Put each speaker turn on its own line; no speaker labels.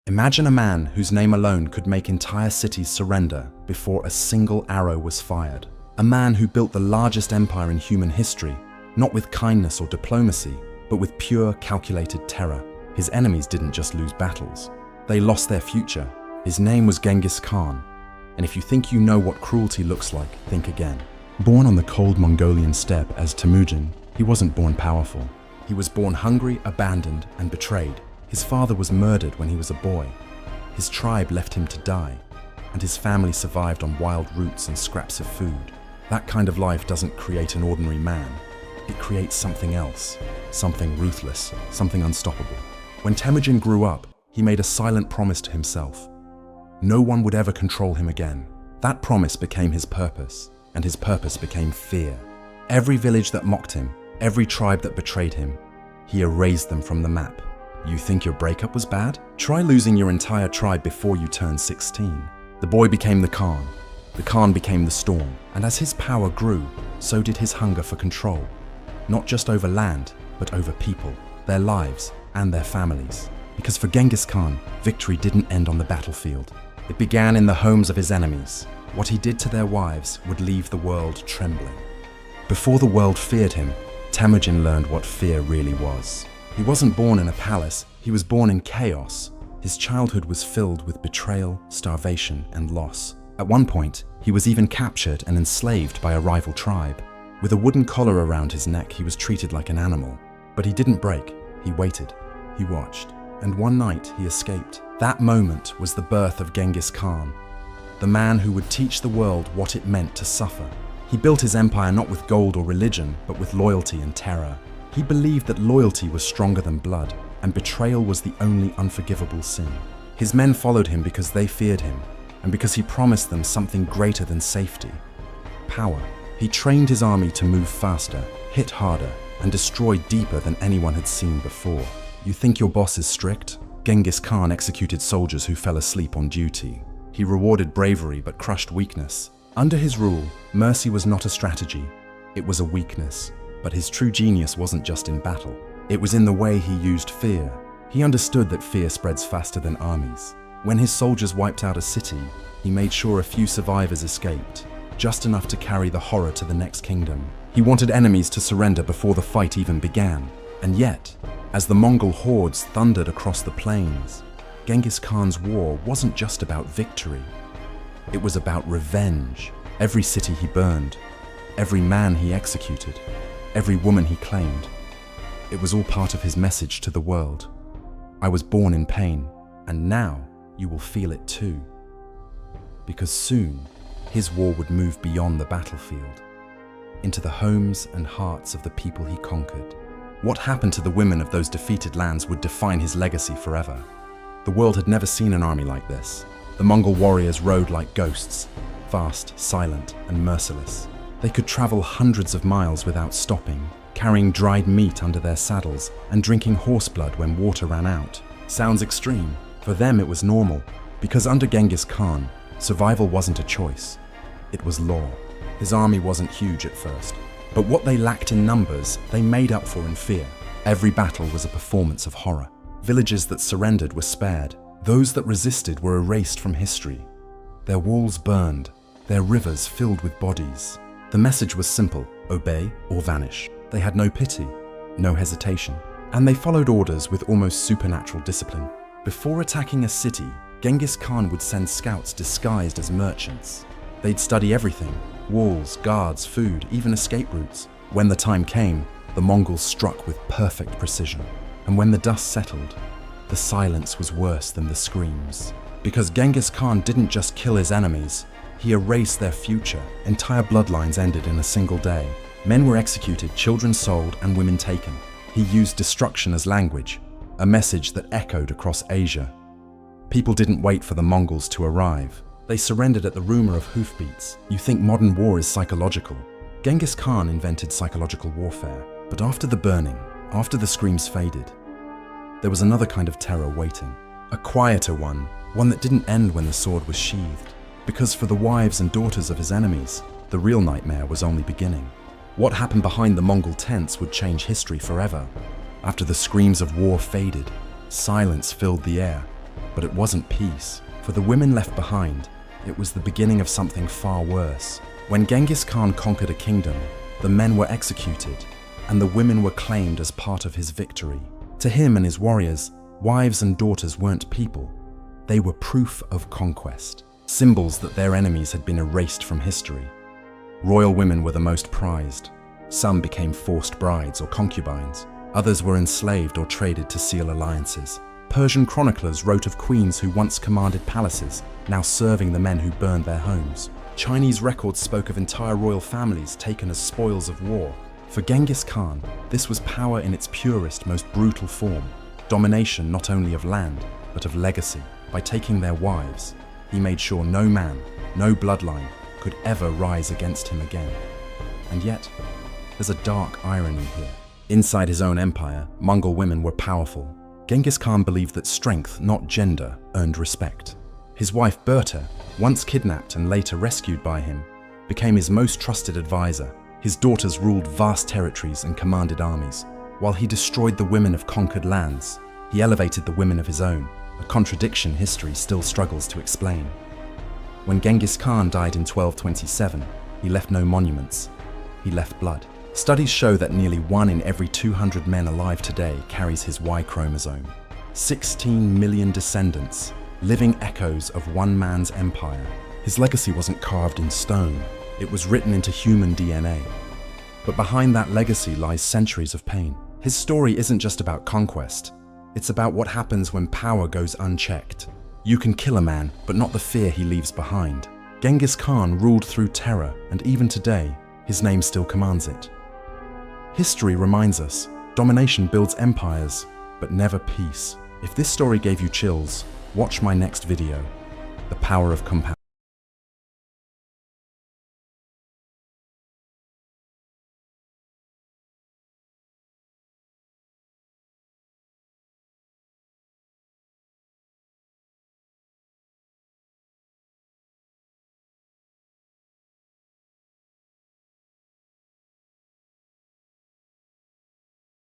Imagine a man whose name alone could make entire cities surrender before a single arrow was fired. A man who built the largest empire in human history, not with kindness or diplomacy, but with pure, calculated terror. His enemies didn't just lose battles. They lost their future. His name was Genghis Khan. And if you think you know what cruelty looks like, think again. Born on the cold Mongolian steppe as Temujin, he wasn't born powerful. He was born hungry, abandoned, and betrayed. His father was murdered when he was a boy. His tribe left him to die, and his family survived on wild roots and scraps of food. That kind of life doesn't create an ordinary man. It creates something else, something ruthless, something unstoppable. When Temujin grew up, he made a silent promise to himself. No one would ever control him again. That promise became his purpose, and his purpose became fear. Every village that mocked him, every tribe that betrayed him, he erased them from the map. You think your breakup was bad? Try losing your entire tribe before you turn 16. The boy became the Khan became the storm, and as his power grew, so did his hunger for control. Not just over land, but over people, their lives, and their families. Because for Genghis Khan, victory didn't end on the battlefield. It began in the homes of his enemies. What he did to their wives would leave the world trembling. Before the world feared him, Temujin learned what fear really was. He wasn't born in a palace, he was born in chaos. His childhood was filled with betrayal, starvation, and loss. At one point, he was even captured and enslaved by a rival tribe. With a wooden collar around his neck, he was treated like an animal. But he didn't break, he waited, he watched. And one night, he escaped. That moment was the birth of Genghis Khan, the man who would teach the world what it meant to suffer. He built his empire not with gold or religion, but with loyalty and terror. He believed that loyalty was stronger than blood, and betrayal was the only unforgivable sin. His men followed him because they feared him, and because he promised them something greater than safety: power. He trained his army to move faster, hit harder, and destroy deeper than anyone had seen before. You think your boss is strict? Genghis Khan executed soldiers who fell asleep on duty. He rewarded bravery but crushed weakness. Under his rule, mercy was not a strategy, it was a weakness. But his true genius wasn't just in battle. It was in the way he used fear. He understood that fear spreads faster than armies. When his soldiers wiped out a city, he made sure a few survivors escaped, just enough to carry the horror to the next kingdom. He wanted enemies to surrender before the fight even began. And yet, as the Mongol hordes thundered across the plains, Genghis Khan's war wasn't just about victory. It was about revenge. Every city he burned, every man he executed, every woman he claimed. It was all part of his message to the world. I was born in pain, and now you will feel it too. Because soon, his war would move beyond the battlefield, into the homes and hearts of the people he conquered. What happened to the women of those defeated lands would define his legacy forever. The world had never seen an army like this. The Mongol warriors rode like ghosts, fast, silent, and merciless. They could travel hundreds of miles without stopping, carrying dried meat under their saddles and drinking horse blood when water ran out. Sounds extreme. For them it was normal, because under Genghis Khan, survival wasn't a choice. It was law. His army wasn't huge at first, but what they lacked in numbers, they made up for in fear. Every battle was a performance of horror. Villages that surrendered were spared. Those that resisted were erased from history. Their walls burned, their rivers filled with bodies. The message was simple: obey or vanish. They had no pity, no hesitation, and they followed orders with almost supernatural discipline. Before attacking a city, Genghis Khan would send scouts disguised as merchants. They'd study everything: walls, guards, food, even escape routes. When the time came, the Mongols struck with perfect precision. And when the dust settled, the silence was worse than the screams. Because Genghis Khan didn't just kill his enemies, he erased their future. Entire bloodlines ended in a single day. Men were executed, children sold, and women taken. He used destruction as language, a message that echoed across Asia. People didn't wait for the Mongols to arrive. They surrendered at the rumor of hoofbeats. You think modern war is psychological. Genghis Khan invented psychological warfare. But after the burning, after the screams faded, there was another kind of terror waiting. A quieter one that didn't end when the sword was sheathed. Because for the wives and daughters of his enemies, the real nightmare was only beginning. What happened behind the Mongol tents would change history forever. After the screams of war faded, silence filled the air. But it wasn't peace. For the women left behind, it was the beginning of something far worse. When Genghis Khan conquered a kingdom, the men were executed, and the women were claimed as part of his victory. To him and his warriors, wives and daughters weren't people. They were proof of conquest, symbols that their enemies had been erased from history. Royal women were the most prized. Some became forced brides or concubines. Others were enslaved or traded to seal alliances. Persian chroniclers wrote of queens who once commanded palaces, now serving the men who burned their homes. Chinese records spoke of entire royal families taken as spoils of war. For Genghis Khan, this was power in its purest, most brutal form. Domination not only of land, but of legacy. By taking their wives, he made sure no man, no bloodline, could ever rise against him again. And yet, there's a dark irony here. Inside his own empire, Mongol women were powerful. Genghis Khan believed that strength, not gender, earned respect. His wife Berta, once kidnapped and later rescued by him, became his most trusted advisor. His daughters ruled vast territories and commanded armies. While he destroyed the women of conquered lands, he elevated the women of his own, a contradiction history still struggles to explain. When Genghis Khan died in 1227, he left no monuments. He left blood. Studies show that nearly 1 in every 200 men alive today carries his Y chromosome. 16 million descendants, living echoes of one man's empire. His legacy wasn't carved in stone, it was written into human DNA. But behind that legacy lies centuries of pain. His story isn't just about conquest, it's about what happens when power goes unchecked. You can kill a man, but not the fear he leaves behind. Genghis Khan ruled through terror, and even today, his name still commands it. History reminds us, domination builds empires, but never peace. If this story gave you chills, watch my next video, The Power of Compound.